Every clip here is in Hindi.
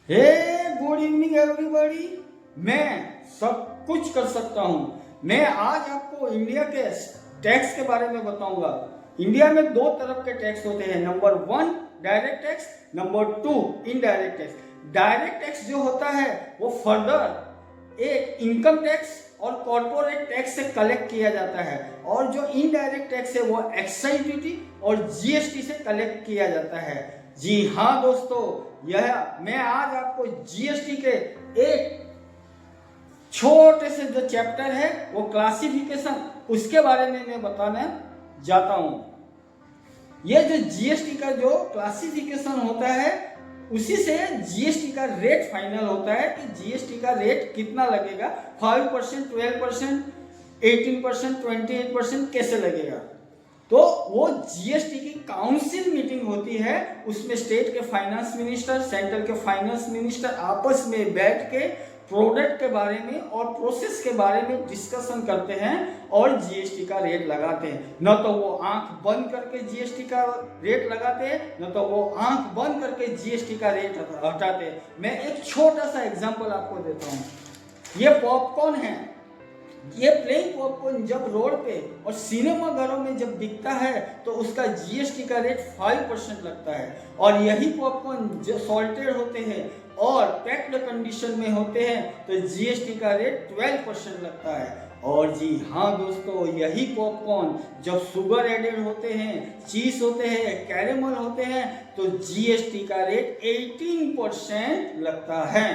हे गुड इवनिंग एवरीबॉडी। मैं सब कुछ कर सकता हूँ। मैं आज आपको इंडिया के टैक्स के बारे में बताऊंगा। इंडिया में दो तरफ के टैक्स होते हैं, number 1 direct tax, number 2 indirect tax. Direct tax जो होता है वो फर्दर एक इनकम टैक्स और कॉर्पोरेट टैक्स से कलेक्ट किया जाता है, और जो इनडायरेक्ट टैक्स है वो एक्साइज ड्यूटी और जीएसटी से कलेक्ट किया जाता है। जी हाँ दोस्तों, यह मैं आज आपको जीएसटी के एक छोटे से जो चैप्टर है वो क्लासिफिकेशन, उसके बारे में मैं बताने जाता हूं। ये जो जीएसटी का जो क्लासिफिकेशन होता है उसी से जीएसटी का रेट फाइनल होता है कि जीएसटी का रेट कितना लगेगा, 5%, 12%, 18%, 28% कैसे लगेगा। तो वो जीएसटी की काउंसिल मीटिंग होती है, उसमें स्टेट के फाइनेंस मिनिस्टर, सेंट्रल के फाइनेंस मिनिस्टर आपस में बैठ के प्रोडक्ट के बारे में और प्रोसेस के बारे में डिस्कशन करते हैं और जीएसटी का रेट लगाते हैं। न तो वो आंख बंद करके जीएसटी का रेट लगाते हैं, न तो वो आंख बंद करके जीएसटी का रेट हटाते हैं। मैं एक छोटा सा एग्जांपल आपको देता हूँ। ये पॉपकॉर्न है, ये प्लेन पॉपकॉर्न जब रोड पे और सिनेमा घरों में जब बिकता है तो उसका जीएसटी का रेट 5% लगता है, और यही पॉपकॉर्न जो सॉल्टेड होते हैं और पैक्ड कंडीशन में होते हैं तो जीएसटी का रेट 12% लगता है। और जी हाँ दोस्तों, यही पॉपकॉर्न जब शुगर एडेड होते हैं, चीज होते हैं, कैरेमल होते हैं तो जीएसटी का रेट 18% लगता है।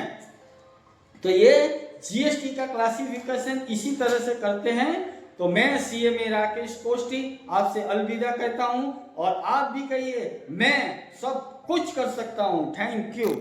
तो ये जीएसटी का क्लासिफिकेशन इसी तरह से करते हैं। तो मैं सीएमए राकेश कोष्टी आपसे अलविदा कहता हूं, और आप भी कहिए मैं सब कुछ कर सकता हूं। Thank you.